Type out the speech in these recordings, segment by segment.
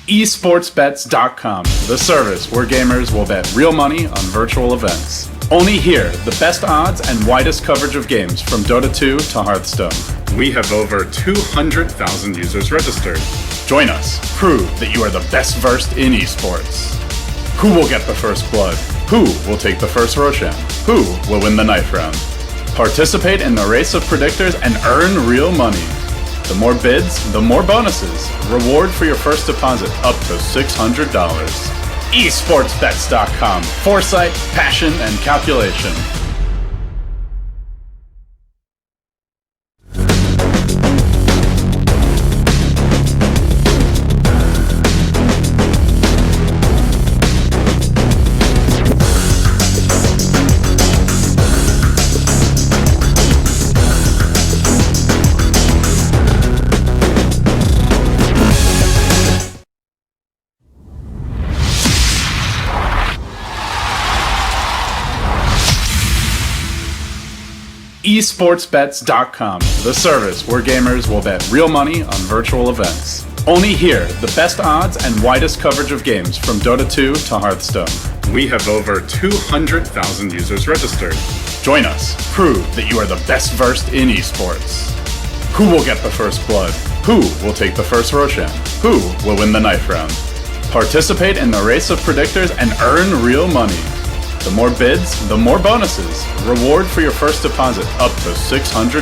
Esportsbets.com, the service where gamers will bet real money on virtual events. Only here, the best odds and widest coverage of games from Dota 2 to Hearthstone. We have over 200,000 users registered. Join us. Prove that you are the best versed in esports. Who will get the first blood? Who will take the first Roshan? Who will win the knife round? Participate in the race of predictors and earn real money. The more bids, the more bonuses. Reward for your first deposit up to $600. Esportsbets.com. Foresight, passion, and calculation. Esportsbets.com, the service where gamers will bet real money on virtual events. Only here, the best odds and widest coverage of games from Dota 2 to Hearthstone. We have over 200,000 users registered. Join us. Prove that you are the best versed in esports. Who will get the first blood? Who will take the first Roshan? Who will win the knife round? Participate in the race of predictors and earn real money. The more bids, the more bonuses. Reward for your first deposit up to $600.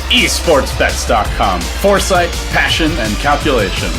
Esportsbets.com. Foresight, passion, and calculation.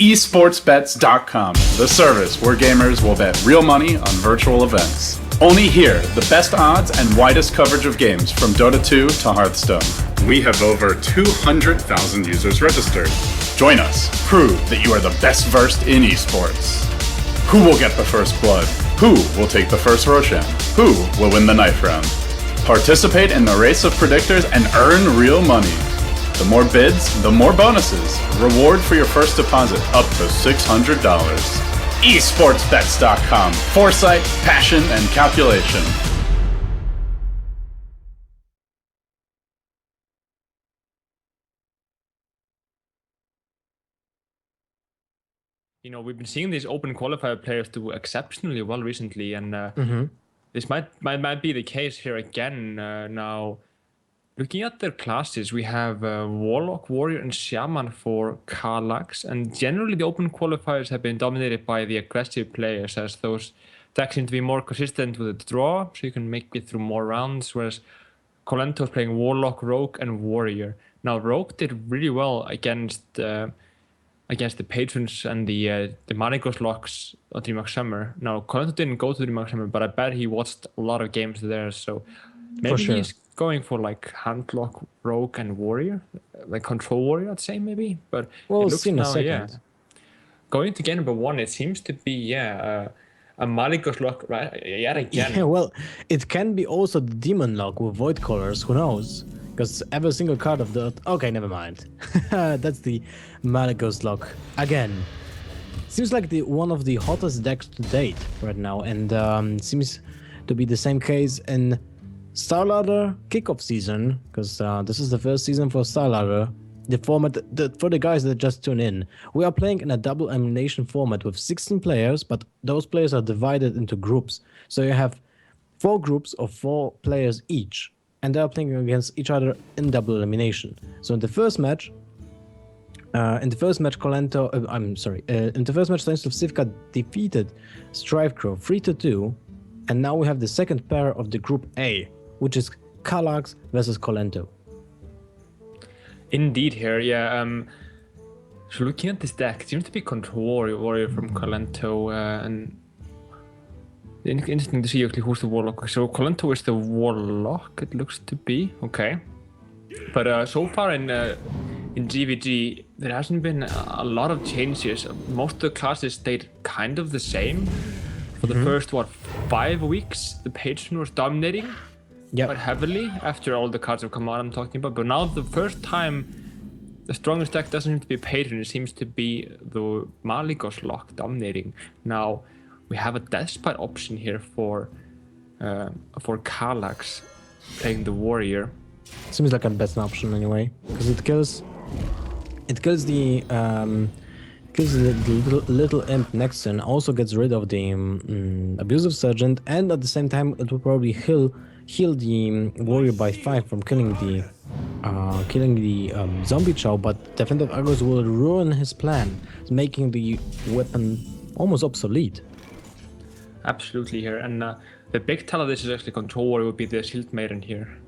Esportsbets.com, the service where gamers will bet real money on virtual events. Only here, the best odds and widest coverage of games from Dota 2 to Hearthstone. We have over 200,000 users registered. Join us. Prove that you are the best versed in esports. Who will get the first blood? Who will take the first Roshan? Who will win the knife round? Participate in the race of predictors and earn real money. The more bids, the more bonuses. Reward for your first deposit up to $600. Esportsbets.com. Foresight, passion, and calculation. You know, we've been seeing these open qualifier players do exceptionally well recently, and this might be the case here again now. Looking at their classes, we have Warlock, Warrior, and Shaman for Kalaxz, and generally the open qualifiers have been dominated by the aggressive players, as those decks seem to be more consistent with the draw, so you can make it through more rounds, whereas Kolento is playing Warlock, Rogue, and Warrior. Now, Rogue did really well against the Patrons and the Marigos locks at DreamHack Summer. Now, Kolento didn't go to DreamHack Summer, but I bet he watched a lot of games there, so maybe he's going for like Handlock, Rogue, and Warrior, like Control Warrior, I'd say maybe. But we'll it looks see in a now, second. Going to game number 1, it seems to be a Maligos lock, right? Yet again. Yeah, well, it can be also the Demon lock with Void Colors. Who knows? Because every single card of the okay, never mind. That's the Maligos lock again. Seems like one of the hottest decks to date right now, and seems to be the same case in StarLadder kickoff season, because this is the first season for StarLadder. The format, for the guys that just tune in, we are playing in a double elimination format with 16 players, but those players are divided into groups. So you have 4 groups of 4 players each, and they are playing against each other in double elimination. So in the first match, Kolento, in the first match, Stanislav Sivka defeated Strivecrow 3-2, and now we have the second pair of the group A, which is Kalaxz versus Kolento. Indeed here, yeah. So looking at this deck, it seems to be Control Warrior from Kolento, and interesting to see actually who's the Warlock. So Kolento is the Warlock, it looks to be, okay. But so far in in GVG, there hasn't been a lot of changes. Most of the classes stayed kind of the same. For the first, 5 weeks, the patron was dominating quite heavily after all the cards have come out I'm talking about. But now the first time, the strongest deck doesn't seem to be patron, it seems to be the Maligos lock dominating. Now, we have a Deathspite option here for Kalaxz playing the warrior. Seems like a best option anyway, because it kills the little imp next turn, also gets rid of the abusive sergeant, and at the same time it will probably heal the warrior by 5 from killing the zombie chow, but Defender Argos will ruin his plan, making the weapon almost obsolete. Absolutely here, and the big tell of this is actually control warrior would be the Shield Maiden here.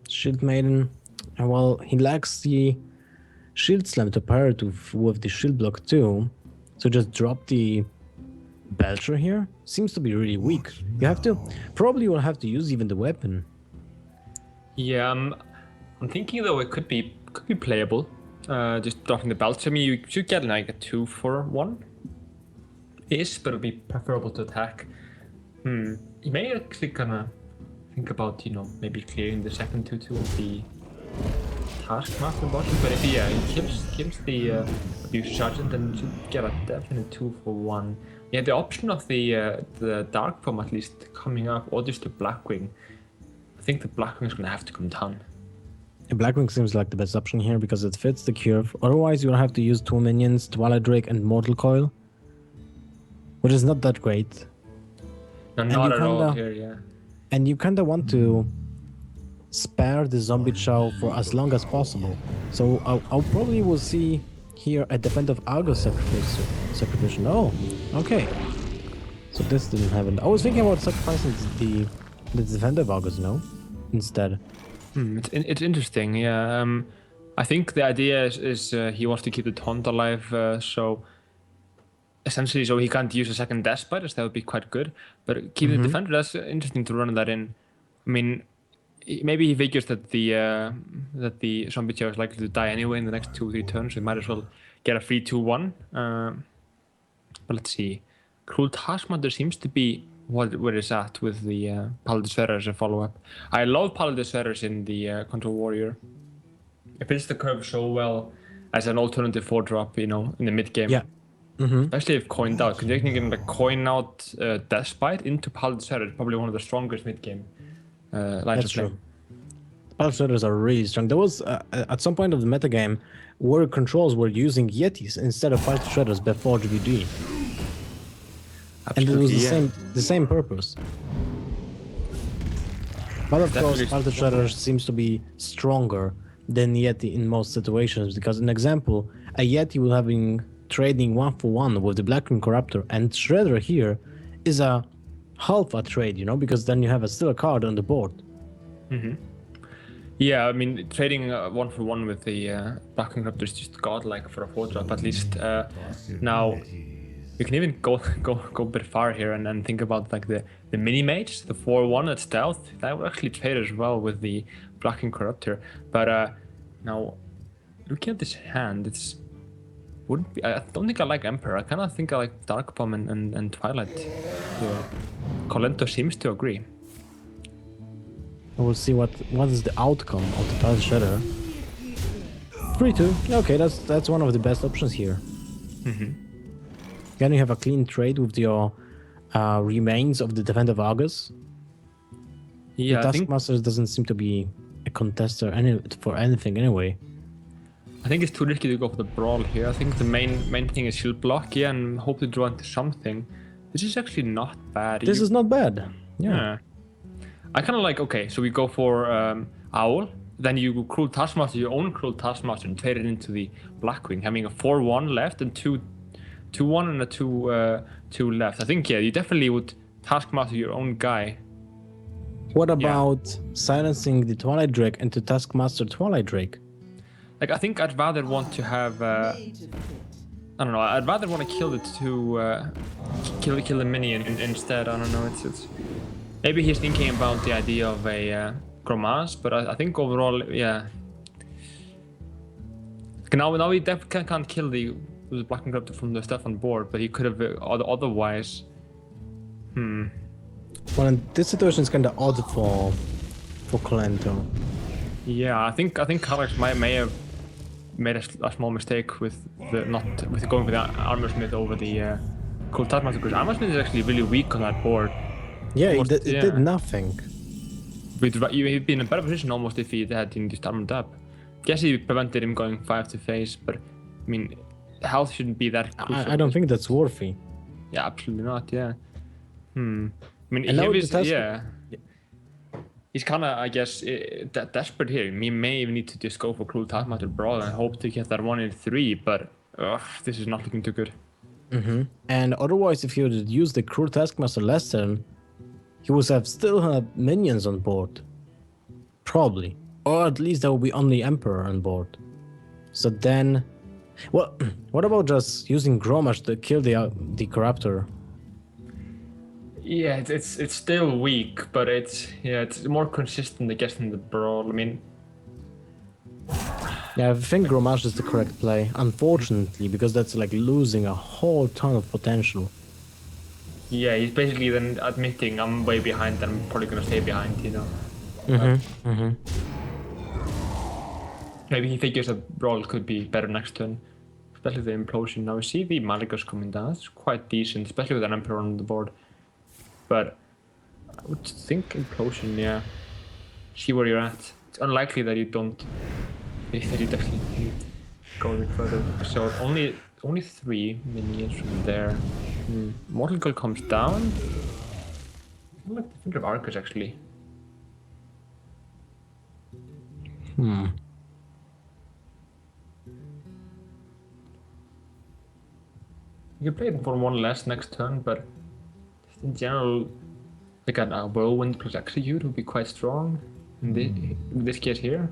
Shield Maiden, well, he lacks the Shield Slam to pair it with the Shield Block too, so just drop the Belcher here. Seems to be really weak. Probably will have to use even the weapon. Yeah, I'm thinking though it could be playable. Just dropping the Belcher. I mean, you should get like a 2-for-1 ish, but it'll be preferable to attack. You may actually gonna think about, maybe clearing the second 2-2 of the Taskmaster bottom, but if he kills the Abuse Sergeant, then you should get a definite 2-for-1. Yeah, the option of the Dark Form at least coming up, or just the Blackwing. I think the Blackwing is gonna have to come down. The Blackwing seems like the best option here because it fits the curve. Otherwise, you'll have to use 2 minions, Twilight Drake and Mortal Coil, which is not that great. No, not at all here, yeah. And you kinda want to spare the zombie chow for as long as possible. So I'll probably will see here a Defender of Argos sacrifice. Oh, okay. So this didn't happen. I was thinking about sacrificing the Defender of Argos, instead. It's interesting, yeah. I think the idea is he wants to keep the taunt alive, so essentially, so he can't use a second Deathspite, as that would be quite good. But keep the Defender, that's interesting to run that in. I mean, maybe he figures that the zombie chow is likely to die anyway in the next 2-3 turns, so he might as well get a free 2-1. But let's see. Cruel Taskmaster seems to be where it's at with the Paladin Sweater as a follow-up. I love Paladin Sweaters in the Control Warrior. It fits the curve so well as an alternative 4-drop, in the mid-game. Yeah. Especially if coined out, because you can coin out Deathspite into Paladin Sweater. It's probably one of the strongest mid-game lines of play. Paladin Sweaters are really strong. There was at some point of the metagame where controls were using Yetis instead of Paladin Shredders before GVG. And it was the same purpose. But of course, Paladin Shredders seems to be stronger than Yeti in most situations, because an example, a Yeti will have been trading 1-for-1 with the Blackwing Corruptor, and Shredder here is a half a trade, because then you have still a card on the board. Yeah, I mean, trading 1-for-1 with the Blackwing Corruptor is just godlike for a 4-drop, at least. Now, you can even go a bit far here and think about like the mini-mage, the 4-1 at stealth. That would actually trade as well with the Blackwing Corruptor. But now, looking at this hand, I don't think I like Emperor. I kind of think I like Dark Bomb and Twilight. Yeah. Kolento seems to agree. We'll see what is the outcome of the Paladin Shredder. 3-2. Okay, that's one of the best options here. Can you have a clean trade with your remains of the Defender of Argus? Yeah, the Taskmaster doesn't seem to be a contester for anything anyway. I think it's too risky to go for the Brawl here. I think the main thing is Shield Block, yeah, and hope to draw into something. This is actually not bad. This is not bad. Yeah. I kind of like, okay, so we go for Owl, then you Cruel Taskmaster, your own Cruel Taskmaster, and trade it into the Blackwing, having a 4-1 left and 2-1 and a 2 left. I think, yeah, you definitely would Taskmaster your own guy. What about silencing the Twilight Drake into Taskmaster Twilight Drake? Like, I think I'd rather want to have, I don't know, I'd rather want to kill the kill the minion instead. I don't know, it's maybe he's thinking about the idea of a Gromaz, but I think overall, yeah, Now he definitely can't kill the Black and Corrupted from the stuff on board, but he could have otherwise. Well, and this situation is kind of odd for Kolento. Yeah, I think Kalaxz may have made a small mistake with going for the Armor Smith over the Cool Taskmaster, because Armor Smith is actually really weak on that board. Yeah, Almost, it did nothing. He'd be in a better position almost if he had just armored up. Guess he prevented him going 5 to face, but I mean, health shouldn't be that crucial. I don't think that's worthy. Yeah, absolutely not. Yeah. I mean, And now he's kind of, I guess, desperate here. He may even need to just go for Cruel Taskmaster Brawl and hope to get that 1 in 3, but this is not looking too good. And otherwise, if he would use the Cruel Taskmaster last turn, he would have still had minions on board. Probably. Or at least there will be only Emperor on board. So then... Well, what about just using Gromash to kill the Corruptor? Yeah, it's still weak, but it's more consistent, I guess, than the Brawl. I mean... Yeah, I think Gromash is the correct play, unfortunately, because that's like losing a whole ton of potential. Yeah, he's basically then admitting I'm way behind and I'm probably gonna stay behind, you know. Maybe he figures that Brawl could be better next turn, especially the Implosion. Now we see the Malygos coming down. That's quite decent, especially with an Emperor on the board. But I would think Implosion, yeah. See where you're at. It's unlikely that you don't. That you definitely go a bit further. So only 3 minions from there. Mortal Gull comes down. I like to think of Arcus actually. You can play it for 1 less next turn, but in general, like a Whirlwind plus Execute would be quite strong in this case here.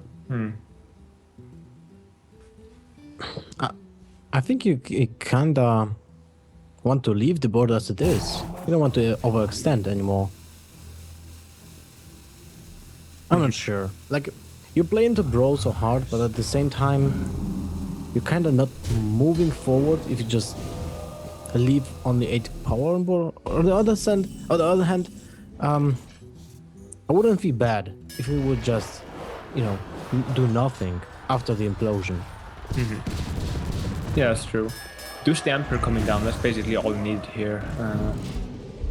I think you kinda want to leave the board as it is. You don't want to overextend anymore. I'm not sure. Like, you play into Brawl so hard, but at the same time, you're kinda not moving forward if you just leave only 8 power on board. On the other hand, I wouldn't feel bad if we would just, do nothing after the implosion. Yeah, that's true. Deuce the Emperor coming down, that's basically all we need here. I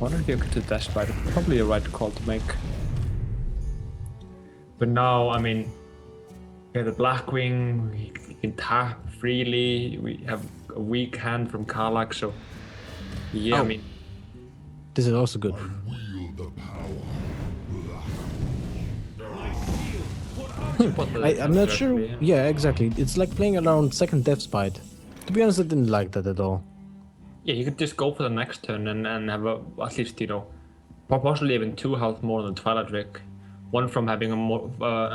wonder if you could do Dash Spider. Probably a right call to make. But now, I mean, we have the Blackwing, we can tap freely, we have a weak hand from Kalaxz, so yeah, I mean... This is also good. I'm not sure. Yeah, exactly. It's like playing around second Death Spite. To be honest, I didn't like that at all. Yeah, you could just go for the next turn and have at least, possibly even 2 health more than Twilight Rick. One from having a more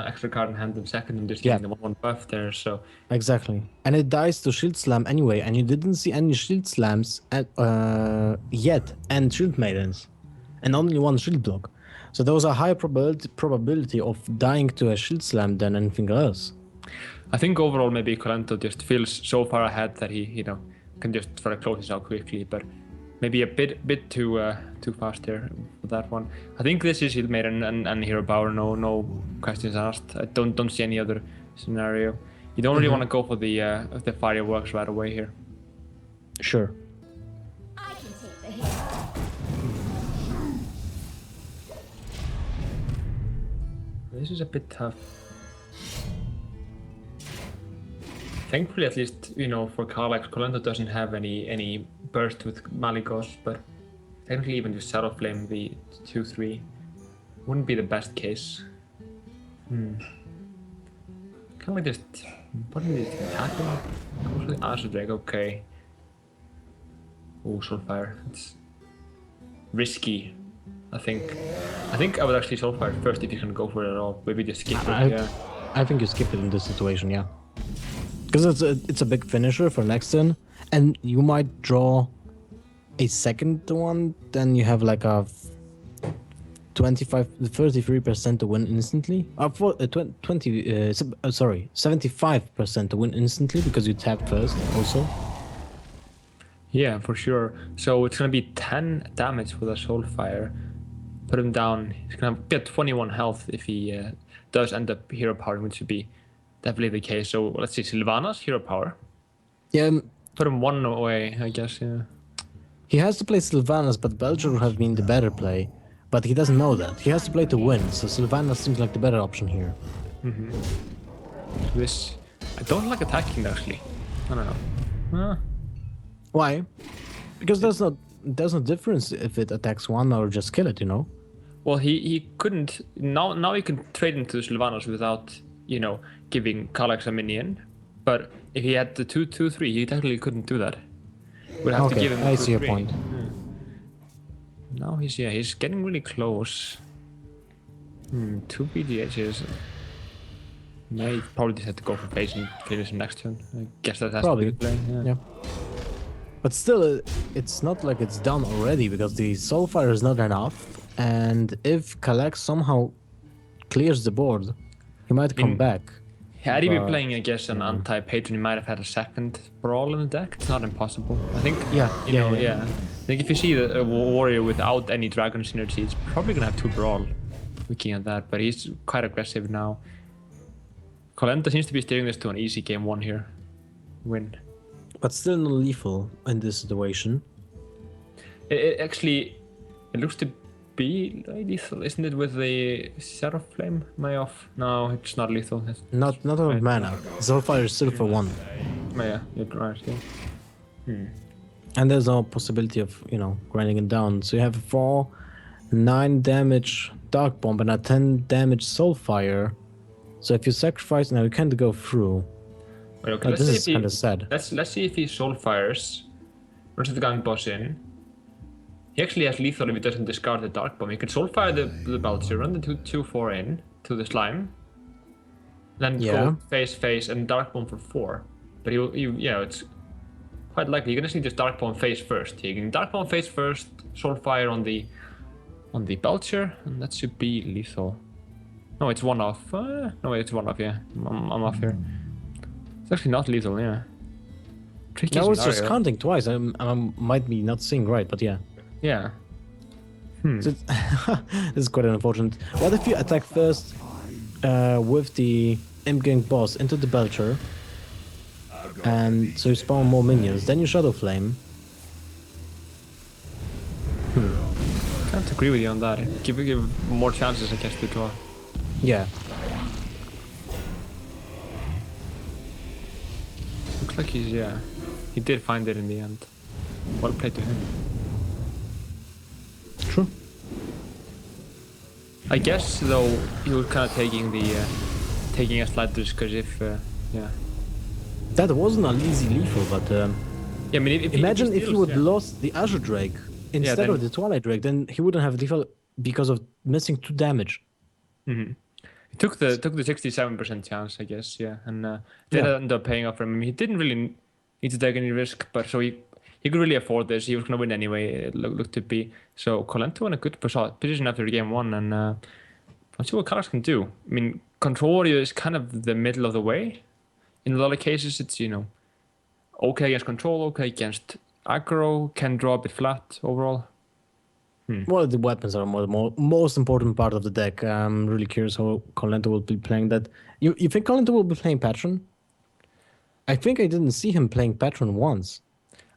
extra card in hand than second and just getting the 1 buff there, so... Exactly. And it dies to Shield Slam anyway, and you didn't see any Shield Slams yet, and Shield Maidens. And only 1 Shield Block. So there was a higher probability of dying to a Shield Slam than anything else. I think overall maybe Kolento just feels so far ahead that he, can just try to close this out quickly, but maybe a bit too fast there for that one. I think this is Shield Maiden and Hero Power, no questions asked. I don't see any other scenario. You don't really want to go for the fireworks right away here. Sure. I can take the hit. This is a bit tough. Thankfully, at least, for Kalaxz, Kolento doesn't have any burst with Malygos, but technically even just Shadow Flame the 2-3 wouldn't be the best case. Can we just attack him? Go for the Azure Drake, okay. Oh, Soulfire. It's risky. I think I would actually Soulfire first if you can go for it at all. Maybe just skip it. I think you skip it in this situation, yeah. Because it's a big finisher for next turn, and you might draw a second one, then you have like a 33% to win instantly. 75% to win instantly because you tap first also. Yeah, for sure. So it's gonna be 10 damage with a Soulfire. Put him down. He's gonna get 21 health if he does end up hero power, which would be definitely the case. So let's see, Sylvanas hero power. Yeah, Put him one away, I guess. Yeah. he has to play Sylvanas, but Belcher would have been the better play. But he doesn't know that. He has to play to win, so Sylvanas seems like the better option here. This I don't like attacking actually. I don't know. Why? Because there's no difference if it attacks one or just kill it, you know? Well, he couldn't. Now he can trade into Sylvanas without giving Kalaxz a minion. But if he had the 2/2/3, he technically couldn't do that. We'd have to give him. I see your 2/3. point. Now he's getting really close. 2 BDHs. Yeah, he probably just had to go for face and finish him next turn. I guess that has Probably. to be the play. Yeah. But still, it's not like it's done already because the Soulfire is not enough. And if Kalaxz somehow clears the board, he might come back. Had he been playing, I guess, an anti-patron, he might have had a second brawl in the deck. It's not impossible. I think. Yeah. I think if you see a warrior without any dragon synergy, it's probably gonna have 2 brawl. Looking at that, but he's quite aggressive now. Kolento seems to be steering this to an easy game 1 here. Win. But still not lethal in this situation. It actually, it looks to be lethal, isn't it? With the Seraph Flame? Am I off? No, it's not lethal. Not of mana. Soulfire is still for 1. Yeah, you're right. Yeah. And there's no possibility of, grinding it down. So you have a 4, 9 damage Dark Bomb and a 10 damage Soulfire. So if you sacrifice now, you can't go through. Wait, okay, This is kind of sad. Let's see if he Soulfires, runs the gang boss in. He actually has lethal if he doesn't discard the Dark Bomb. He can Soulfire the Belcher, run the 2/4 in to the slime, then go face and Dark Bomb for 4. But it's quite likely you're gonna see this Dark Bomb face first. He can Dark Bomb face first, Soulfire on the Belcher, and that should be lethal. No, it's 1 off. No, wait, it's 1 off. Yeah, I'm off here. It's actually not lethal. Yeah. Tricky No, it's scenario. just counting twice. I might be not seeing right, but yeah. Yeah. So this is quite unfortunate. What if you attack first with the Imp Gang boss into the Belcher, and so you spawn more minions, then you Shadow Flame. Can't agree with you on that. Give more chances, I guess, to draw. Yeah. Looks like he did find it in the end. Well played to him. True. I guess though he was kind of taking a slight risk because if That wasn't an easy lethal, but I mean if imagine if he would steals, lost the Azure Drake instead then- of the Twilight Drake, then he wouldn't have lethal because of missing 2 damage. He took the 67% chance, I guess, and did end up paying off for him. I mean, he didn't really need to take any risk, but so he could really afford this. He was gonna win anyway. It looked to be. So Kolento in a good position after game 1, and let's see what Kalaxz can do. I mean, Control Warrior is kind of the middle of the way. In a lot of cases, it's okay against control, okay against aggro, can draw a bit flat overall. Well, the weapons are most important part of the deck. I'm really curious how Kolento will be playing that. You think Kolento will be playing Patron? I think I didn't see him playing Patron once.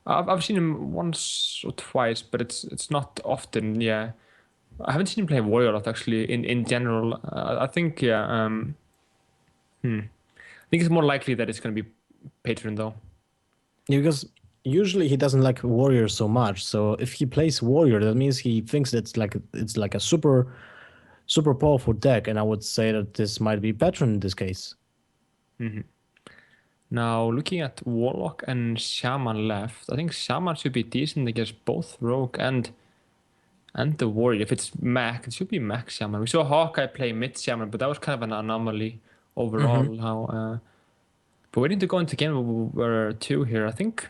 I've seen him once or twice, but it's not often. Yeah, I haven't seen him play Warrior a lot actually. In general, I think I think it's more likely that it's gonna be Patron though. Yeah, because usually he doesn't like Warrior so much. So if he plays Warrior, that means he thinks it's like a super powerful deck, and I would say that this might be Patron in this case. Now looking at Warlock and Shaman left, I think Shaman should be decent against both Rogue and the Warrior. If it's Mech, it should be Mech Shaman. We saw Hawkeye play mid Shaman, but that was kind of an anomaly overall. Now, but we need to go into game number 2 here. I think.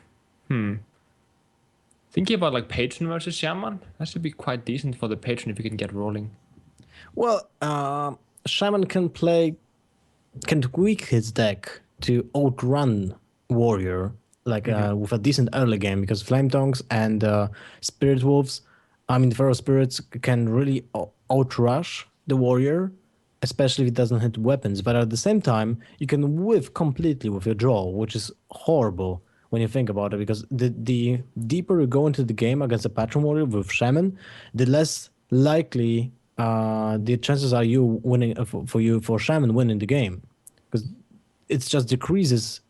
Thinking about like Patron versus Shaman, that should be quite decent for the Patron if you can get rolling. Well, Shaman can tweak his deck to outrun Warrior, like with a decent early game, because Flame Tongues and Spirit Wolves, Feral Spirits can really outrush the Warrior, especially if it doesn't hit weapons. But at the same time, you can whiff completely with your draw, which is horrible when you think about it, because the deeper you go into the game against a Patron Warrior with Shaman, the less likely the chances are you winning for Shaman winning the game, because it just decreases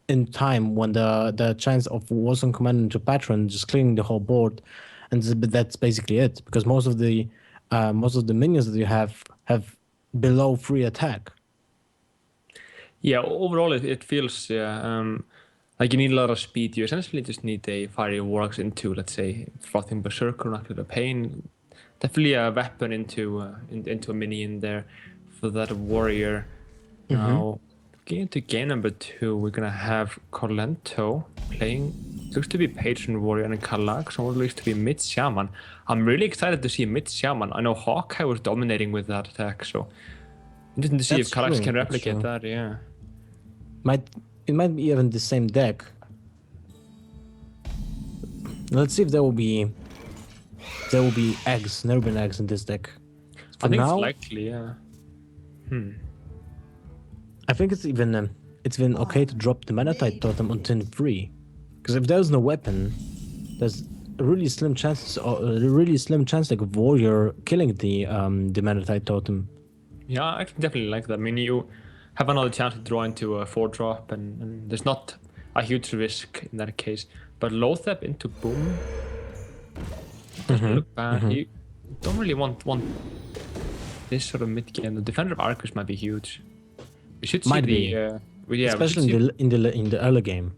in time when the chance of Warzone command into Patron just clearing the whole board, and that's basically it. Because most of the minions that you have below 3 attack. Yeah, overall it feels like you need a lot of speed. You essentially just need a Fiery Warlocks into, let's say, Frothing Berserker, Knuckle the Pain. Definitely a weapon into a minion there for that warrior. Now, getting into game number 2, we're gonna have Kolento playing. Looks to be Patron Warrior and Kalaxz, or looks to be Mid Shaman. I'm really excited to see Mid Shaman. I know Hawkeye was dominating with that attack, so interesting to see if Kalaxz can replicate that. Yeah. It might be even the same deck. Let's see if there will be eggs, Nervin eggs in this deck. I think it's likely, yeah. I think it's even okay to drop the Manatite Totem on turn 3, because if there's no weapon, there's a really slim chance like of Warrior killing the Manatite Totem. Yeah, I definitely like that. I mean, you have another chance to draw into a 4-drop, and there's not a huge risk in that case. But Lothep into Boom doesn't look bad. You don't really want this sort of mid game. The Defender of Arcus might be huge. We should see especially in the early game.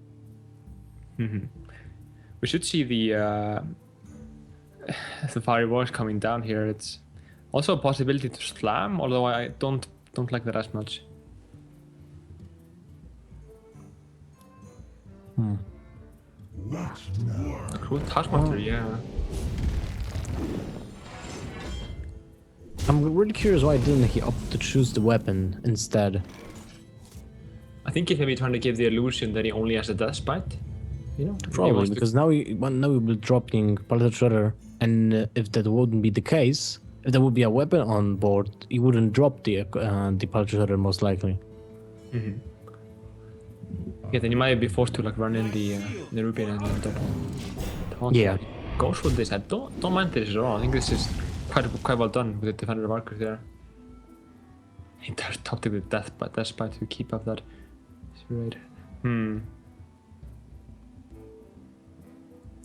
We should see the Fiery Wars coming down here. It's also a possibility to slam, although I don't like that as much. Cool Taskmaster, yeah. I'm really curious why didn't he opt to choose the weapon instead. I think he's maybe trying to give the illusion that he only has a Death Bite. You know, probably because now we will be dropping Palette Shredder, and if that wouldn't be the case, if there would be a weapon on board, he wouldn't drop the Palette Shredder most likely. Yeah, then you might be forced to like run in the Rubian and then taunt. Yeah. Goes with this. I don't mind this at all. I think this is quite well done with the Defender of Arcus there. He does top with Death Bite to keep up that. Right.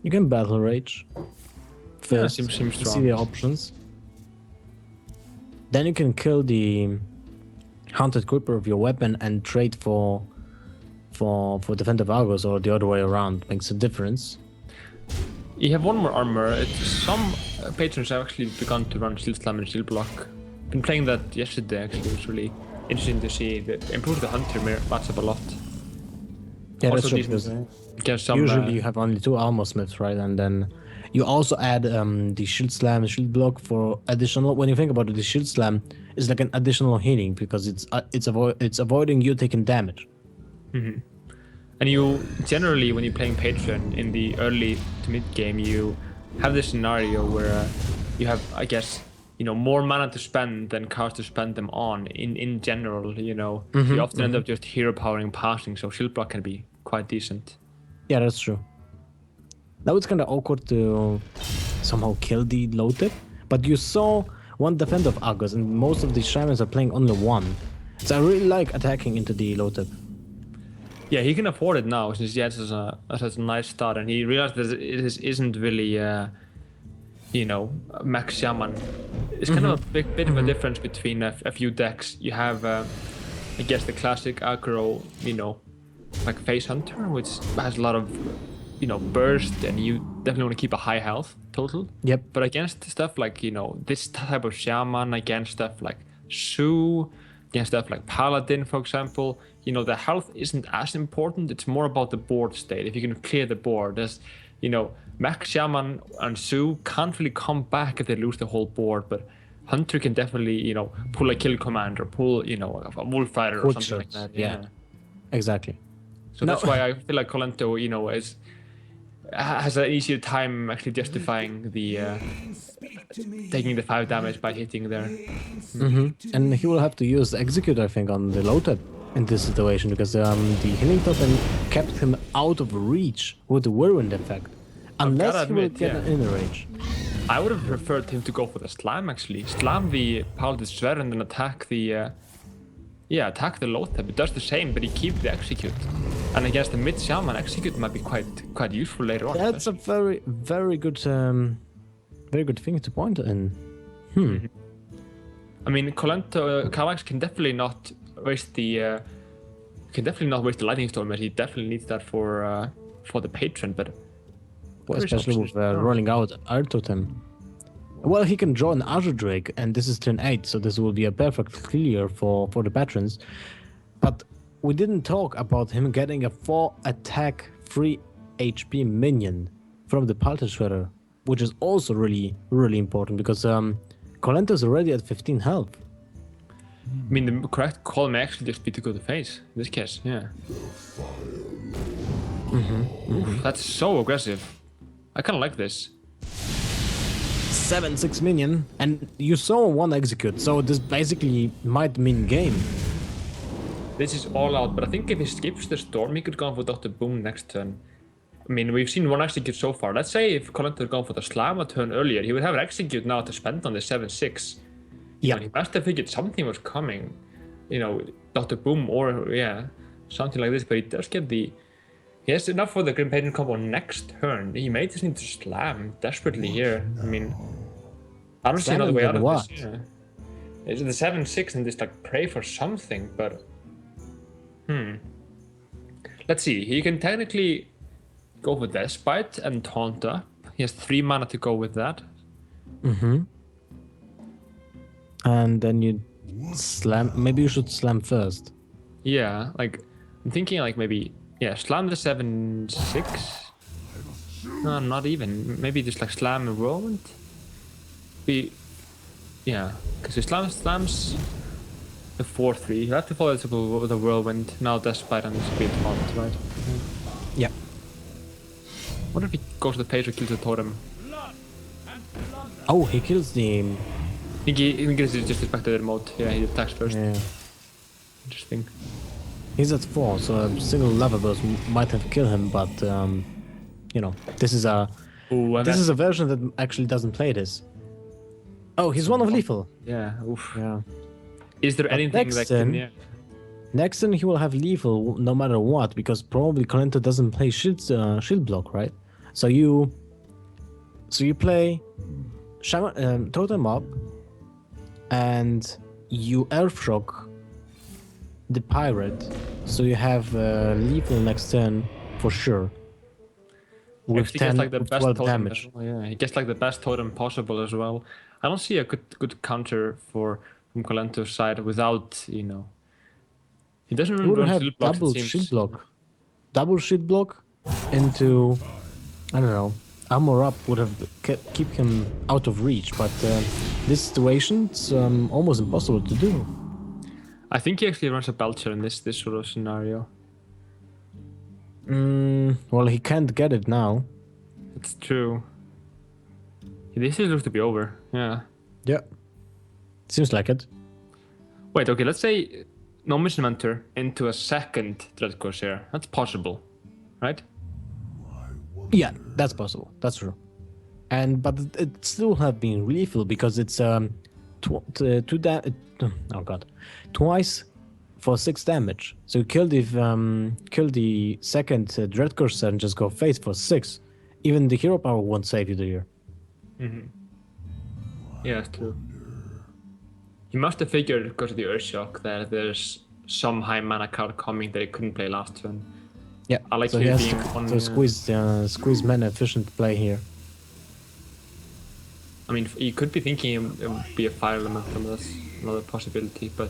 You can Battle Rage first. Seems strong. See the options. Then you can kill the Haunted Creeper of your weapon and trade for Defender of Argos, or the other way around. Makes a difference. You have one more armor. Some patrons have actually begun to run Shield Slam and Shield Block. Been playing that yesterday actually. It was really interesting to see. That improved the Hunter matchup a lot. Yeah, also that's true, because usually you have only 2 Armor Smiths, right? And then you also add the Shield Slam and Shield Block for additional. When you think about it, the Shield Slam is like an additional healing, because it's avoiding you taking damage. And you generally, when you're playing Patron in the early to mid game, you have this scenario where you have, I guess, more mana to spend than cards to spend them on. In general, you often end up just hero powering passing, so Shield Block can be quite decent. Yeah, that's true. Now it's kind of awkward to somehow kill the low tip, but you saw one Defender of Argos, and most of the Shamans are playing only one. So I really like attacking into the low tip. Yeah, he can afford it now since he has a nice start, and he realized that it isn't really, Max Shaman. It's kind of a bit of a difference between a few decks. You have, I guess, the classic aggro, like Face Hunter, which has a lot of, burst, and you definitely want to keep a high health total. Yep. But against stuff like, this type of Shaman, against stuff like Sue, against stuff like Paladin, for example, the health isn't as important. It's more about the board state. If you can clear the board, there's, Max Shaman and Sue can't really come back if they lose the whole board. But Hunter can definitely, you know, pull a kill command or pull, you know, a wolf fighter or Quick something like shots, that. yeah. Exactly. So that's why I feel like Kolento, you know, has an easier time actually justifying the taking the 5 damage by hitting there. And he will have to use Execute, I think, on the low tap in this situation because the healing token kept him out of reach with the whirlwind effect. Unless gotta he will admit, get yeah. an inner rage. I would have preferred him to go for the slam actually. Slam the Paladin Swear and then attack the attack the low tap. It does the same, but he keeps the execute. And against the mid shaman, execute might be quite useful later on. That's a very good thing to point in. I mean, Kalaxz can definitely not waste the lightning storm, but he definitely needs that for the patron. But Especially with rolling out Air Totem. Well, he can draw an Azure Drake, and this is turn 8, so this will be a perfect clear for the patrons. But we didn't talk about him getting a 4 attack 3 HP minion from the Paladin Shredder, which is also really important because Kolento is already at 15 health. I mean, the correct call may actually just be to go to face in this case. Yeah. Oof, that's so aggressive. I kind of like this. 7/6 minion, and you saw 1 execute, so this basically might mean game. This is all out, but I think if he skips the storm, he could go for Dr. Boom next turn. I mean, we've seen 1 execute so far. Let's say if Kolento had gone for the slam a turn earlier, he would have an execute now to spend on the 7/6. Yeah. And he must have figured something was coming. You know, Dr. Boom or, something like this, but he does get the... He has enough for the Grim Patron combo next turn. He may just need to slam desperately here. I mean, I don't see another way out of this. Yeah. It's the 7/6 and just like pray for something, but... Let's see, he can technically go for Despite and Taunt up. He has 3 mana to go with that. And then you slam. Maybe you should slam first. Yeah, like, I'm thinking like maybe, slam the 7/6. No, not even. Maybe just like slam and whirlwind. Because he slams the 4/3. You have to follow it up with a whirlwind. Now Despite and speed taunt, right? Yeah. What if he goes to the page or kills the totem? Oh, he kills the... I think he just back to the remote. Yeah, he attacks first. Yeah. Interesting. He's at 4, so a single lava burst might have killed him, but you know, this is a version that actually doesn't play this. Oh, he's 1 of lethal. Yeah. Oof. Yeah. Is there anything that can? Yeah. Next turn he will have lethal no matter what, because probably Kolento doesn't play shield block, right? So you play Shaman, Totem up, and you Earthshock the pirate, so you have lethal next turn for sure. With 10, like the best 12 totem damage. well. Yeah, he gets like the best totem possible as well. I don't see a good counter from Kolento's side without, you know. He doesn't He really would run have shield blocks, double it seems. shield block. Double shield block into, I don't know, armor up would have keep him out of reach, but this situation it's almost impossible to do. I think he actually runs a Belcher in this sort of scenario. Well, he can't get it now. It's true. This looks to be over. Yeah. Yeah. Seems like it. Wait, okay, let's say no mission mentor into a second Dread Corsair. That's possible, right? Yeah, that's possible. That's true. But it still have been lethal because it's twice for 6 damage. So you kill the second Dread Corsair and just go face for 6. Even the hero power won't save you there. Yeah, it's true. He must have figured because of the Earthshock that there's some high mana card coming that he couldn't play last turn. Yeah, I like so he has being on, to squeeze mana efficient play here. I mean, you could be thinking it would be a fire elemental, that's another possibility, but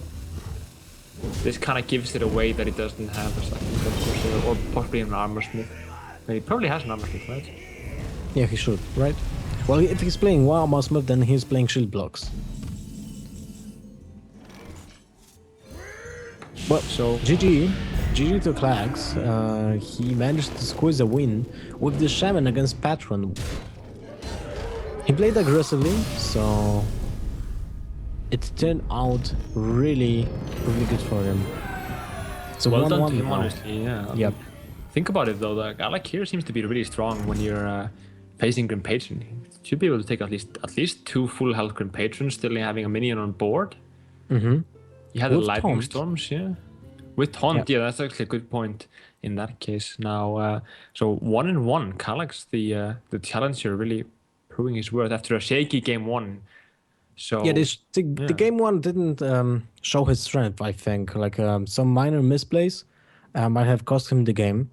this kind of gives it away that he doesn't have a second Dread Corsair, or possibly an armor smith. He probably has an armor smith, right? Yeah, he should, right? Well, if he's playing Armor Smith, then he's playing shield blocks. Well, So GG to Kalaxz. He managed to squeeze a win with the Shaman against Patron. He played aggressively, so it turned out really good for him. So well 1-1 done to him, now. honestly. Yeah. Yep. Think about it though. Like Alec here seems to be really strong when you're facing Grim Patron. He should be able to take at least 2 full health Grim Patrons, still having a minion on board. Mm-hmm. You had the With lightning taunt. storms, yeah. With taunt, yeah, that's actually a good point in that case. Now, so 1-1, Kalaxz, the challenger, really proving his worth after a shaky game 1. So Yeah, the game one didn't show his strength, I think. Like some minor misplays might have cost him the game.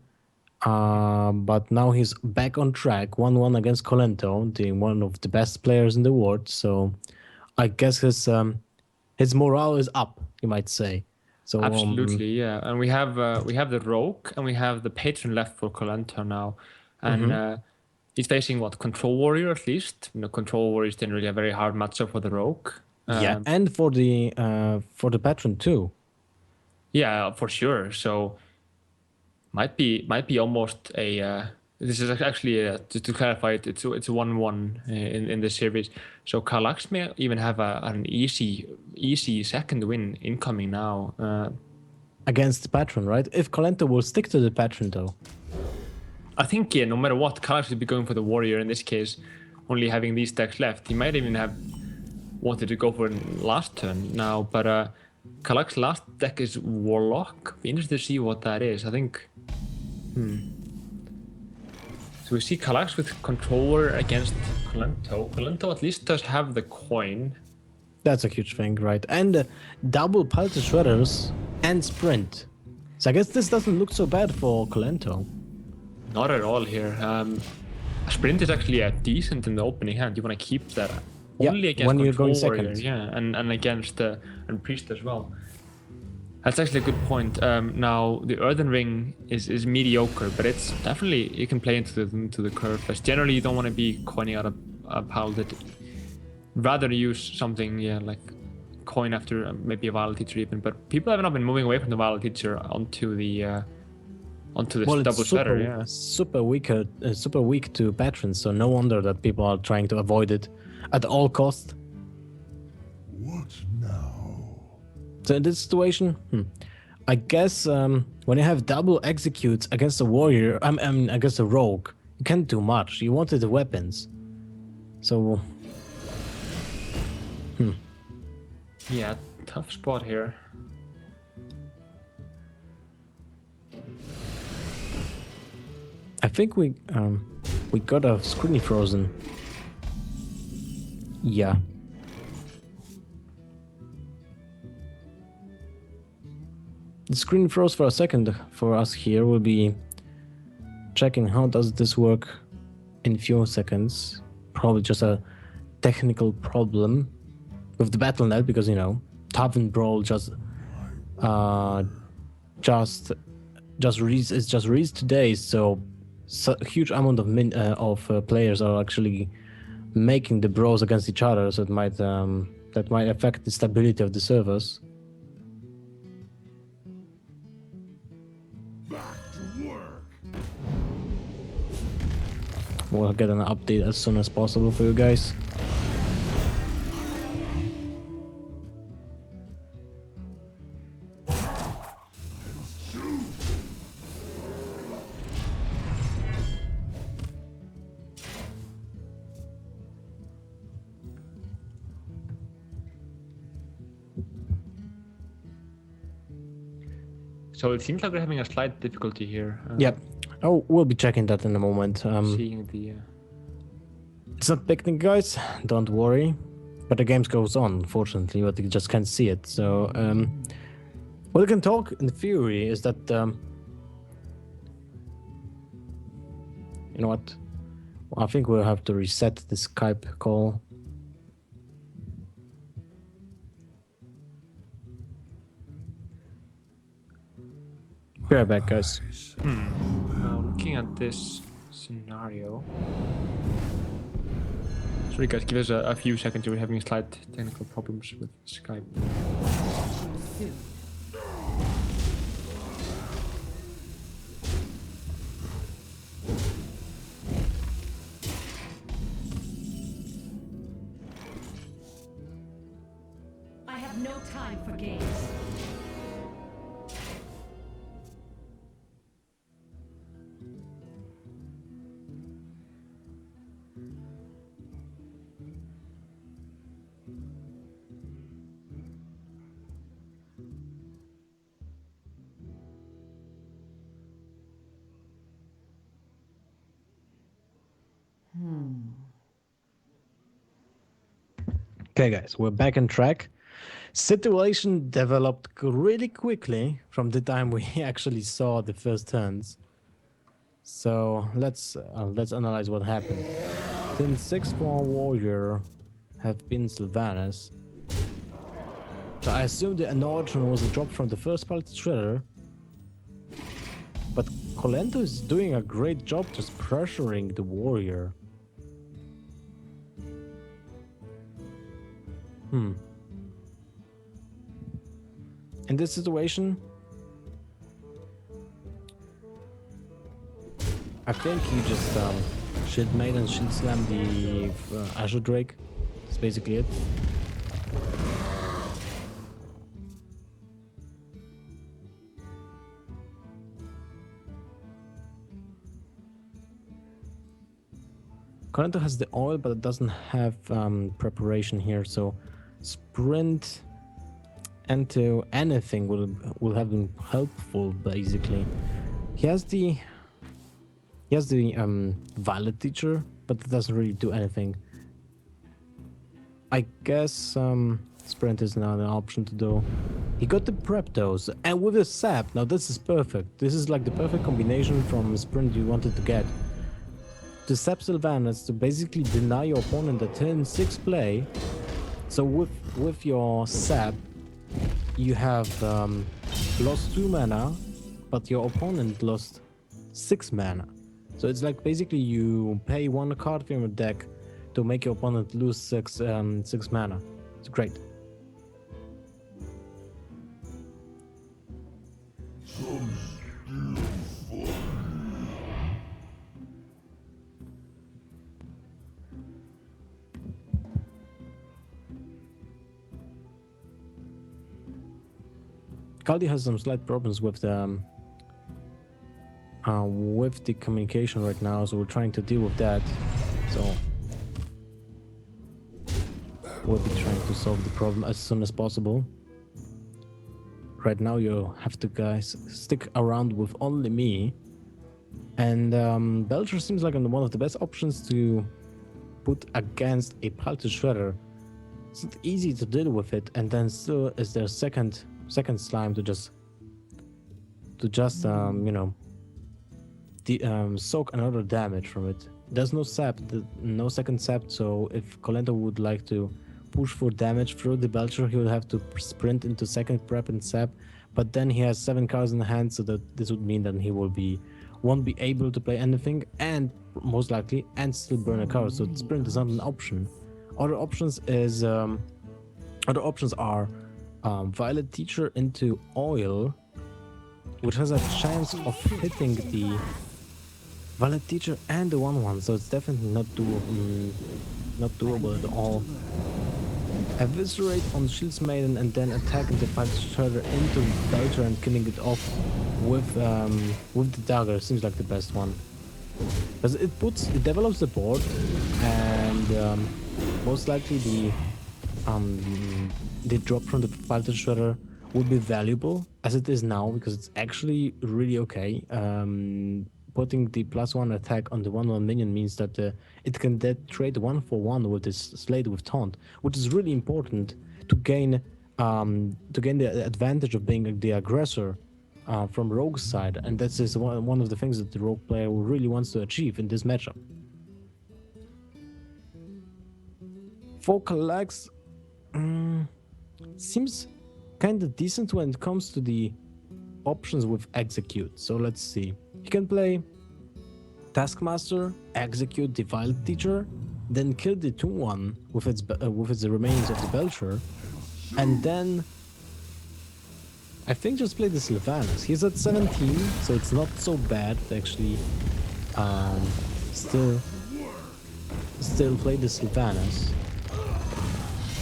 But now he's back on track, 1-1 against Kolento, one of the best players in the world. So I guess his morale is up, you might say. So absolutely, yeah. And we have the rogue and we have the patron left for Kolento now, and he's facing what, control warrior at least. You know, control warrior is generally a very hard matchup for the rogue. yeah, and for the patron too. Yeah, for sure. So might be almost a. This is actually just to clarify it. It's a 1-1 in this series. So Kalaxz may even have an easy second win incoming now. Against the patron, right? If Kolento will stick to the patron though. I think, yeah, no matter what, Kalaxz would be going for the warrior in this case, only having these decks left. He might even have wanted to go for it last turn now, but Kalaxz last deck is warlock. Be interested to see what that is. I think. So we see Kalaxz with controller against Kolento. Kolento at least does have the coin. That's a huge thing, right? And double Pulse Shredders and Sprint. So I guess this doesn't look so bad for Kolento. Not at all here. Sprint is actually decent in the opening hand. You want to keep that Yeah, only against when you're control going warrior, second. yeah, and against and priest as well. That's actually a good point. Now the Earthen Ring is mediocre, but it's definitely, you can play into the curve. As generally, you don't want to be coining out a paladin. Rather use something, yeah, like coin after maybe a Vile Teacher even. But people have not been moving away from the Vile Teacher onto the double shredder, yeah. Super weak to patrons, so no wonder that people are trying to avoid it at all cost. What now? So in this situation, I guess when you have double executes against a warrior, I mean against a rogue, you can't do much. You wanted the weapons, so. Yeah, tough spot here. I think we got a screen frozen. Yeah. The screen froze for a second for us here. We'll be checking how does this work in few seconds. Probably just a technical problem with the Battle.net because, you know, Tavern Brawl just released today, so a huge amount of players are actually making the brawls against each other, so that might affect the stability of the servers. Back to work. We'll get an update as soon as possible for you guys. So it seems like we're having a slight difficulty here. Yep. Oh, we'll be checking that in a moment. Seeing the. It's not picnic, guys. Don't worry. But the game goes on, unfortunately, but you just can't see it. So, what we can talk in theory is that, you know what? I think we'll have to reset the Skype call. Be right back, guys. Now looking at this scenario. Sorry guys, give us a few seconds. We're having slight technical problems with Skype. have no time for games. Okay, guys, we're back on track. Situation developed really quickly from the time we actually saw the first turns. So let's analyze what happened. Since 6-4 warrior have been Sylvanas, so I assume the Anordron was a drop from the first part shredder. But Kolento is doing a great job just pressuring the warrior. In this situation, I think you just shield maid and shield slam the Azure Drake. That's basically it. Kolento has the oil, but it doesn't have preparation here, so sprint into anything will have been helpful. Basically, he has the Violet Teacher, but it doesn't really do anything. I guess sprint is not an option to do. He got the prep dose, and with a sap. Now this is perfect. This is like the perfect combination from sprint you wanted to get. To sap Sylvanas to basically deny your opponent a turn 6 play. So with your sap, you have lost 2 mana, but your opponent lost 6 mana. So it's like basically you pay 1 card from your deck to make your opponent lose 6 mana. It's great. Kaldi has some slight problems with the communication right now, so we're trying to deal with that. So we'll be trying to solve the problem as soon as possible. Right now you have to guys stick around with only me, and Belcher seems like one of the best options to put against a Palter Shredder. It's not easy to deal with it, and then still is their second slime to just you know, soak another damage from it. There's no sap, no second sap, so if Kolento would like to push for damage through the Belcher, he would have to sprint into second prep and sap, but then he has 7 cards in the hand, so that this would mean that he won't be able to play anything, and most likely and still burn a card, so sprint is not an option. Other options are Violet Teacher into oil, which has a chance of hitting the Violet Teacher and the 1/1, so it's definitely not doable at all. Eviscerate on Shields Maiden and then attack the Violet Shredder into Belcher and killing it off with the dagger seems like the best one, because it develops the board, and most likely the drop from the Violet Shredder would be valuable as it is now, because it's actually really okay. Putting the +1 attack on the 1/1 minion means that it can trade 1-for-1 with this Slade with Taunt, which is really important to gain the advantage of being the aggressor from Rogue's side, and that is one of the things that the Rogue player really wants to achieve in this matchup. For Kalaxz, seems kind of decent when it comes to the options with Execute. So let's see. He can play Taskmaster, execute the Violet Teacher, then kill the 2/1 with its remains of the Belcher, and then I think just play the Sylvanas. He's at 17, so it's not so bad to actually still play the Sylvanas.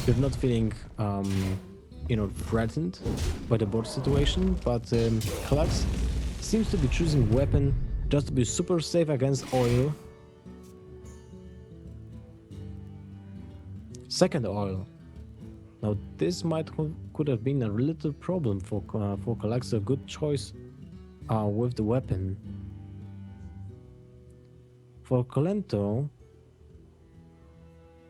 If not feeling threatened by the bot situation, but Kalaxz seems to be choosing weapon just to be super safe against oil. Second oil. Now this could have been a little problem for Kalaxz. A good choice with the weapon. For Kolento,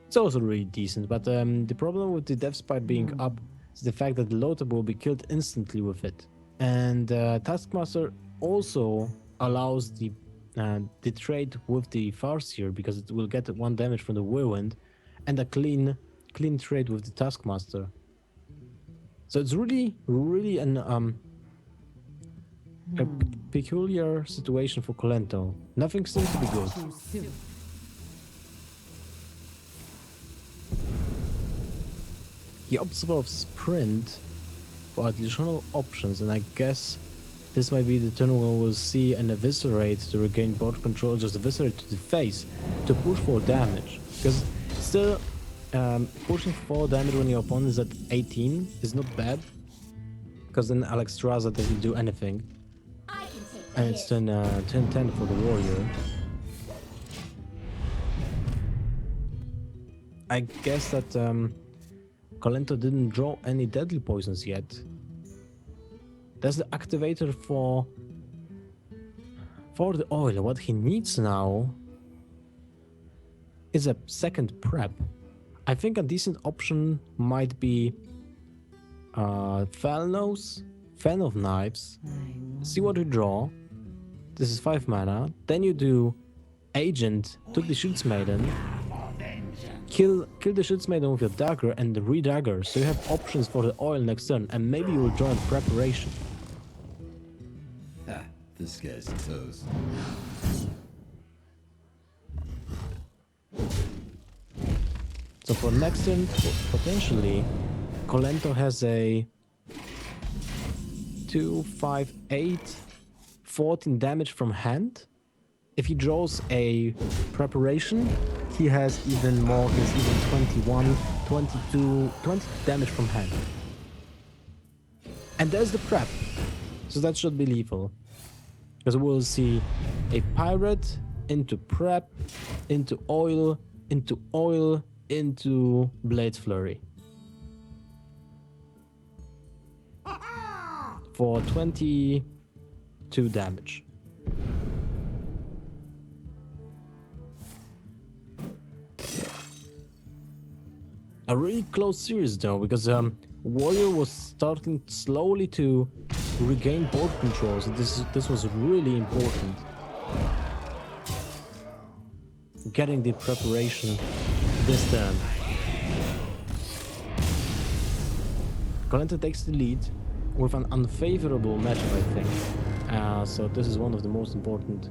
it's also really decent, but the problem with the death spike being up is the fact that the loader will be killed instantly with it. And Taskmaster also allows the trade with the Farseer because it will get 1 damage from the Whirlwind and a clean trade with the Taskmaster. So it's really a peculiar situation for Kolento. Nothing seems to be good. He opts for sprint for additional options, and I guess this might be the turn where we'll see an eviscerate to regain board control, just eviscerate to the face to push for damage. Because still pushing for damage when your opponent is at 18 is not bad, because then Alexstrasza doesn't do anything. I can take the And it's hit. turn 10 for the warrior. I guess that Kolento didn't draw any deadly poisons yet. That's the activator for the oil. What he needs now is a second prep. I think a decent option might be Felnos, Fan of Knives. See what you draw. This is 5 mana. Then you do Agent, took the Shoots Maiden. Kill the Shoots Maiden with your dagger and the re-dagger, so you have options for the oil next turn, and maybe you will draw in preparation. Ah, this guy's toast. So for next turn, potentially, Kolento has a 2, 5, 8, 14 damage from hand. If he draws a preparation, he has even more, he has even 21, 22, 20 damage from hand. And there's the prep. So that should be lethal. Because we'll see a pirate into prep, into oil, into Blade Flurry. For 22 damage. A really close series though, because Warrior was starting slowly to regain board control, so this was really important. Getting the preparation this turn. Kolento takes the lead with an unfavorable matchup, I think. So this is one of the most important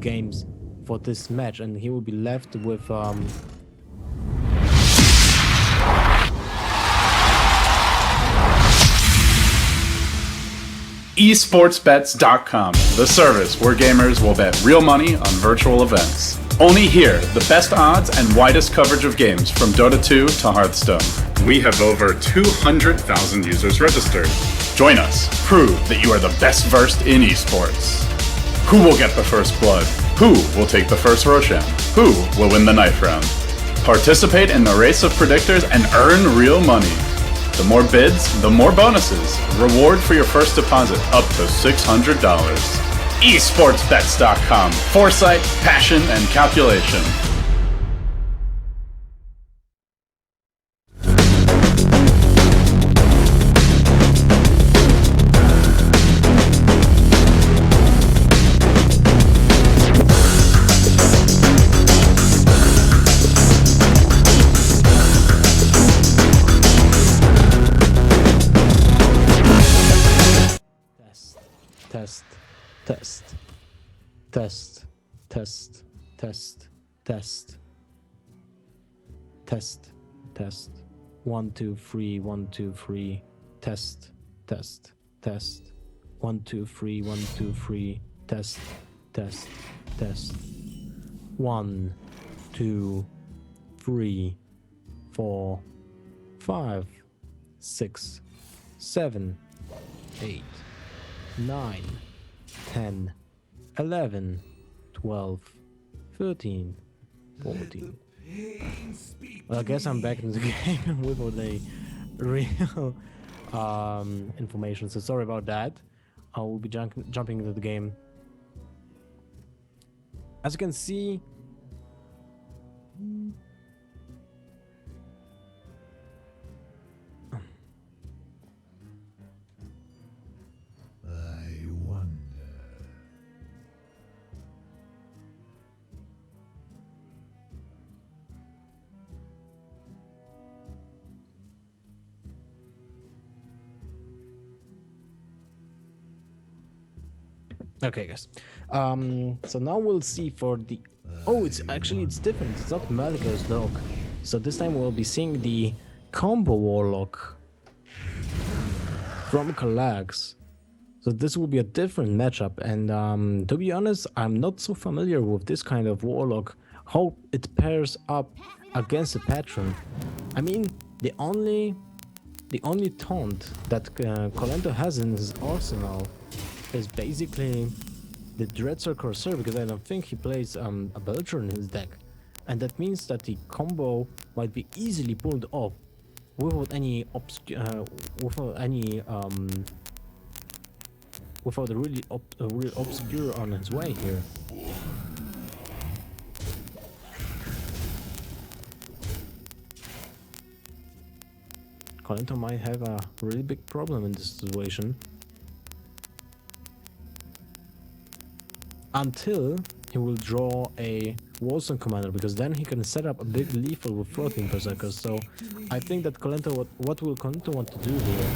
games for this match, and he will be left with Esportsbets.com, the service where gamers will bet real money on virtual events. Only here, the best odds and widest coverage of games from Dota 2 to Hearthstone. We have over 200,000 users registered. Join us. Prove that you are the best versed in esports. Who will get the first blood? Who will take the first Roshan? Who will win the knife round? Participate in the race of predictors and earn real money. The more bids, the more bonuses. Reward for your first deposit up to $600. Esportsbets.com. Foresight, passion, and calculation. Test, test, test, test, test, test, test, test. 1, 2, 3, 1, 2, 3. Test, test, test. 1, 2, 3, 1, 2, 3. Test, test, test. 1, 2, 3, 4, 5, 6, 7, 8, 9, 10, 11, 12, 13, 14. Well, I guess I'm back in the game without a real information, so sorry about that. I will be jumping into the game. As you can see, I wonder. okay, guys. So now we'll see for the. Oh, it's different. It's not Malika's Lock. So this time we'll be seeing the combo Warlock from Kalaxz. So this will be a different matchup, and to be honest, I'm not so familiar with this kind of Warlock. How it pairs up against a patron. I mean, the only taunt that Kolento has in his arsenal is basically the Dreadser Corsair, because I don't think he plays a Belcher in his deck, and that means that the combo might be easily pulled off without any without a really real obscure on his way here. Kolento might have a really big problem in this situation. Until he will draw a Warzone commander, because then he can set up a big lethal with floating berserkers. So I think that Kolento, what will Kolento want to do here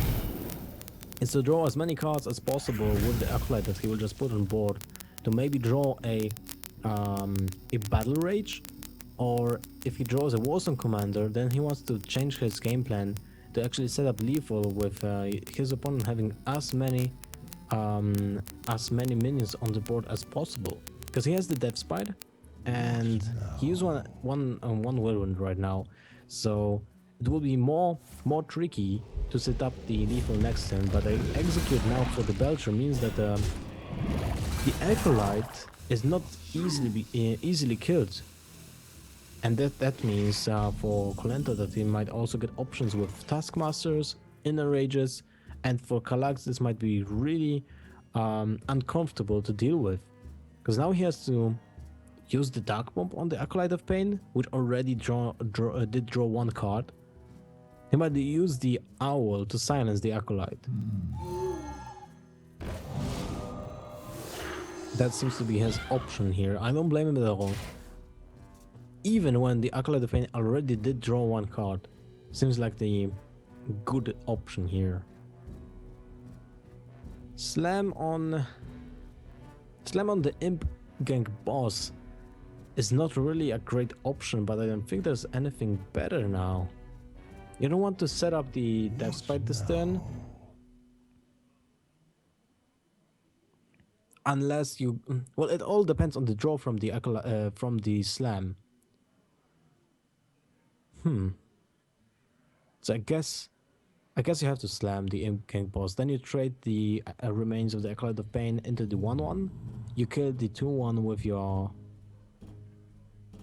is to draw as many cards as possible with the Acolyte that he will just put on board, to maybe draw a Battle Rage, or if he draws a Warzone commander, then he wants to change his game plan to actually set up lethal with his opponent having as many minions on the board as possible, because he has the Death Spider and he uses one whirlwind right now, so it will be more tricky to set up the lethal next turn. But I execute now for the Belcher means that the Acolyte is not easily killed, and that means for Kolento that he might also get options with Taskmasters, Inner Rages, and for Kalaxz this might be really uncomfortable to deal with, because now he has to use the Dark Bomb on the Acolyte of Pain, which already did draw one card. He might use the Owl to silence the Acolyte. That seems to be his option here. I don't blame him at all. Even when the Acolyte of Pain already did draw one card, seems like the good option here. Slam on the Imp Gang boss is not really a great option, but I don't think there's anything better now. You don't want to set up the Death Spite this turn, unless you. Well, it all depends on the draw from the Slam. So I guess you have to slam the Imp King boss. Then you trade the remains of the Acolyte of Pain into the 1/1. You kill the 2/1 with your.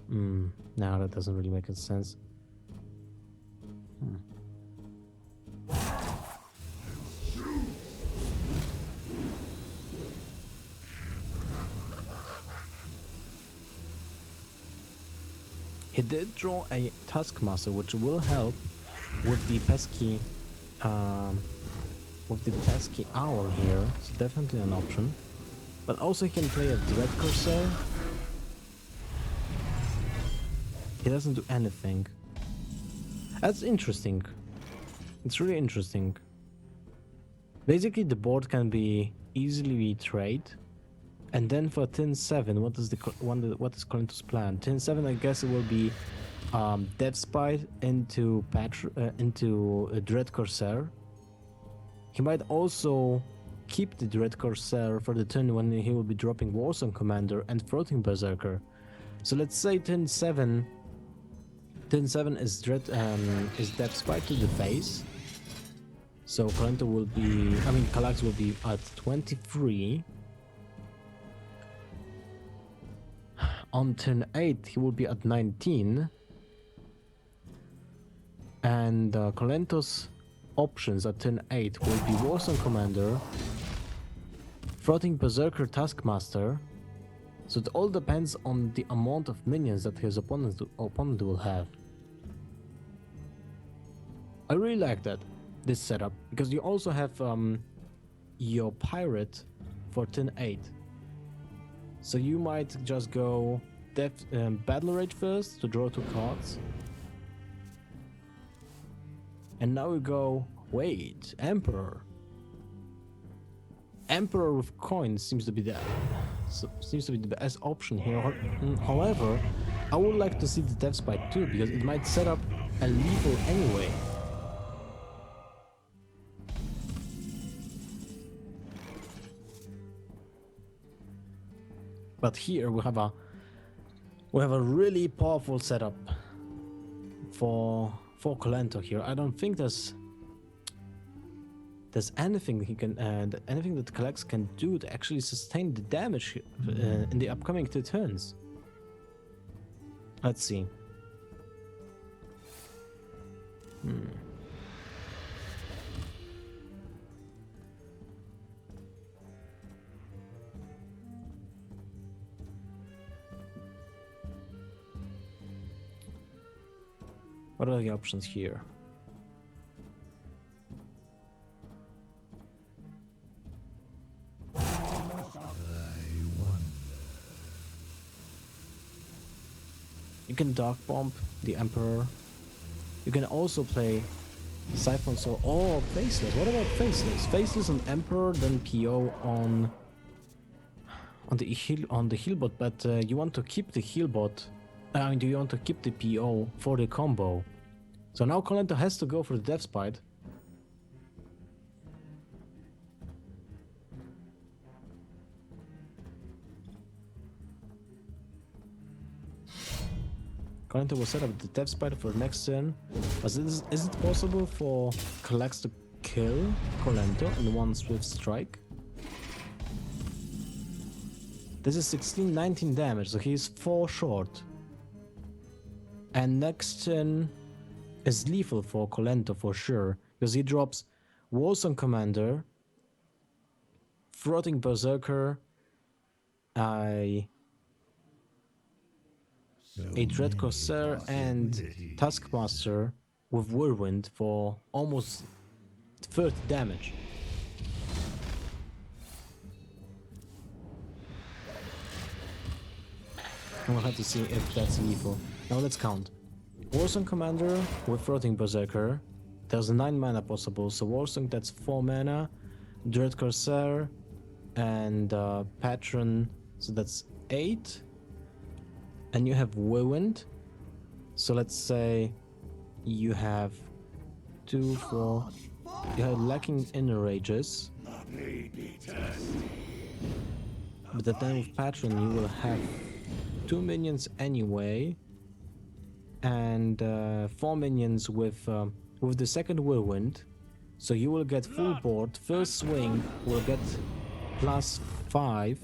No, that doesn't really make sense. He did draw a Taskmaster, which will help with the pesky Owl here. It's definitely an option. But also he can play a Dread Corsair. He doesn't do anything. That's interesting. It's really interesting. Basically the board can be easily betrayed. And then for turn 7, what is Kolento's plan? Turn 7, I guess it will be Death Spite into Dread Corsair. He might also keep the Dread Corsair for the turn when he will be dropping Warzone Commander and Floating Berserker. So let's say turn 7 is Death Spite to the face. So Kolento will be, Kalaxz will be at 23. On turn 8, he will be at 19. And Kolento's options at turn 8 will be Warzone Commander, Floating Berserker Taskmaster. So it all depends on the amount of minions that his opponent will have. I really like this setup, because you also have your pirate for turn 8. So you might just go Battle Rage first to draw 2 cards. And now we go, wait, Emperor. Emperor with coins seems to be the best option here. However, I would like to see the Death Spite too, because it might set up a lethal anyway. But here we have a really powerful setup for Kolento here. I don't think there's anything he can anything that Kalaxz can do to actually sustain the damage in the upcoming 2 turns. Let's see. What are the options here? You can Dark Bomb the Emperor. You can also play Siphon Soul or Faceless. What about Faceless? Faceless on Emperor, then PO on the heal bot, but you want to keep the heal bot. Do you want to keep the PO for the combo? So now Kolento has to go for the Death Spite. Kolento will set up the Death Spite for next turn. But is it possible for Kalaxz to kill Kolento in one swift strike? This is 16-19 damage, so he's 4 short. And next turn is lethal for Kolento for sure, because he drops Warzone Commander, Floating Berserker, a Dread Corsair, and Taskmaster with Whirlwind for almost 30 damage. And we'll have to see if that's lethal. Now let's count. Warzone Commander with Floating Berserker. There's 9 mana possible, so Warzone, that's 4 mana. Dread Corsair and Patron, so that's 8. And you have Whirlwind. So let's say you have 2, 4. You have lacking Inner Rages. But then with Patron you will have 2 minions anyway. And 4 minions with the second Whirlwind, so you will get full board. First swing will get +5,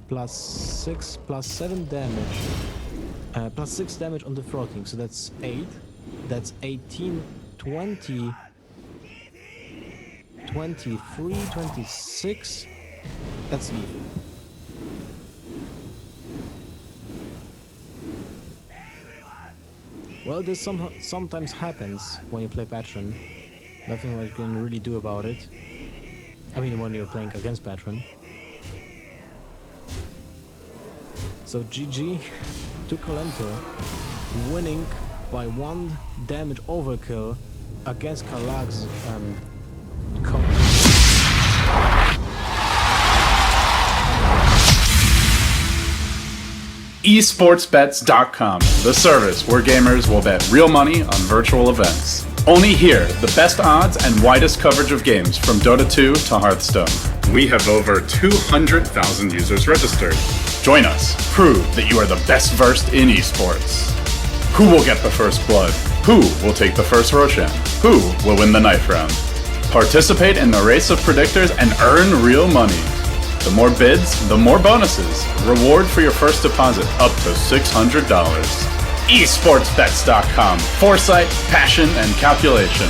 +6, +7 damage, +6 damage on the floating, so that's 8, that's 18, 20, 23, 26, that's lethal. Well, this sometimes happens when you play Patron. Nothing you can really do about it. I mean, when you're playing against Patron. So GG to Kolento, winning by 1 damage overkill against Kalaxz Esportsbets.com, the service where gamers will bet real money on virtual events. Only here, the best odds and widest coverage of games from Dota 2 to Hearthstone. We have over 200,000 users registered. Join us. Prove that you are the best versed in esports. Who will get the first blood? Who will take the first Roshan? Who will win the knife round? Participate in the race of predictors and earn real money. The more bids, the more bonuses. Reward for your first deposit up to $600. Esportsbets.com. Foresight, passion, and calculation.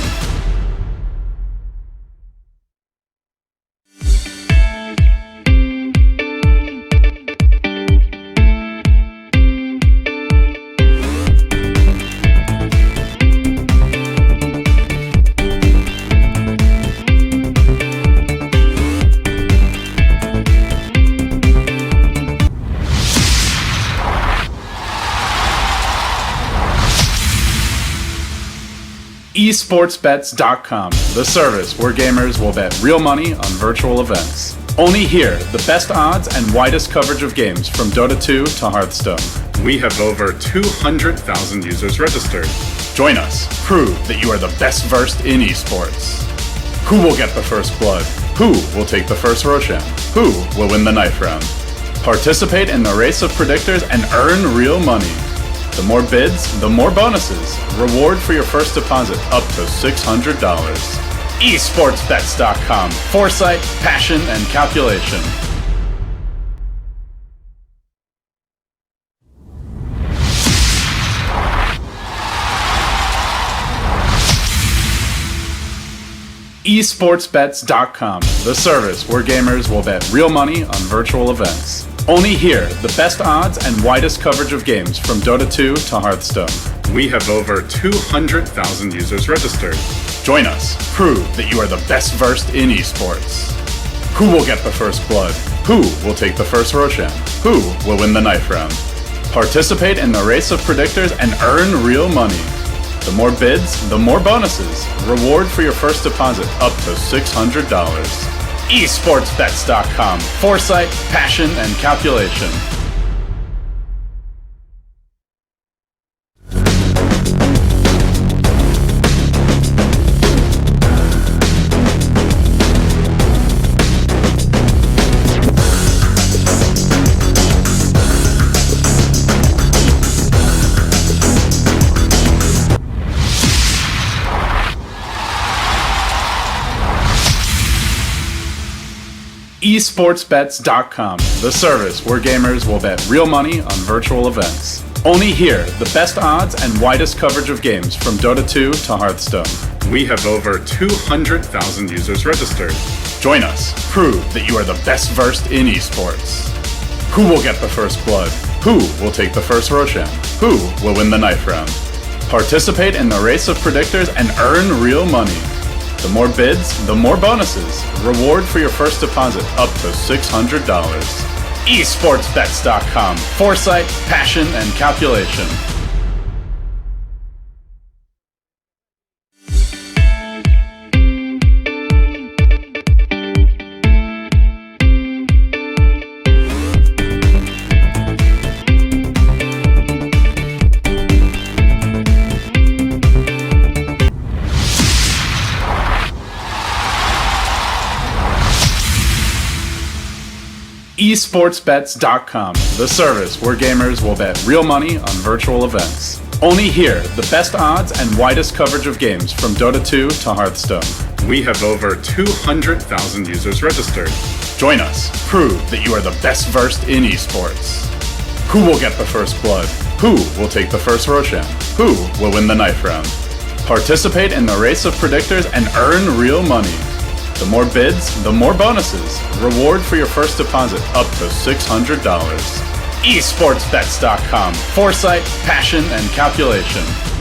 Esportsbets.com, the service where gamers will bet real money on virtual events. Only here, the best odds and widest coverage of games from Dota 2 to Hearthstone. We have over 200,000 users registered. Join us. Prove that you are the best versed in esports. Who will get the first blood? Who will take the first Roshan? Who will win the knife round? Participate in the race of predictors and earn real money. The more bids, the more bonuses. Reward for your first deposit up to $600. Esportsbets.com. Foresight, passion, and calculation. Esportsbets.com, the service where gamers will bet real money on virtual events. Only here, the best odds and widest coverage of games from Dota 2 to Hearthstone. We have over 200,000 users registered. Join us. Prove that you are the best versed in esports. Who will get the first blood? Who will take the first Roshan? Who will win the knife round? Participate in the race of predictors and earn real money. The more bids, the more bonuses. Reward for your first deposit up to $600. Esportsbets.com. Foresight, passion, and calculation. Esportsbets.com, the service where gamers will bet real money on virtual events. Only here, the best odds and widest coverage of games from Dota 2 to Hearthstone. We have over 200,000 users registered. Join us. Prove that you are the best versed in esports. Who will get the first blood? Who will take the first Roshan? Who will win the knife round? Participate in the race of predictors and earn real money. The more bids, the more bonuses. Reward for your first deposit up to $600. Esportsbets.com. Foresight, passion, and calculation. Esportsbets.com, the service where gamers will bet real money on virtual events. Only here, the best odds and widest coverage of games from Dota 2 to Hearthstone. We have over 200,000 users registered. Join us. Prove that you are the best versed in esports. Who will get the first blood? Who will take the first Roshan? Who will win the knife round? Participate in the race of predictors and earn real money. The more bids, the more bonuses. Reward for your first deposit up to $600. Esportsbets.com. Foresight, passion, and calculation.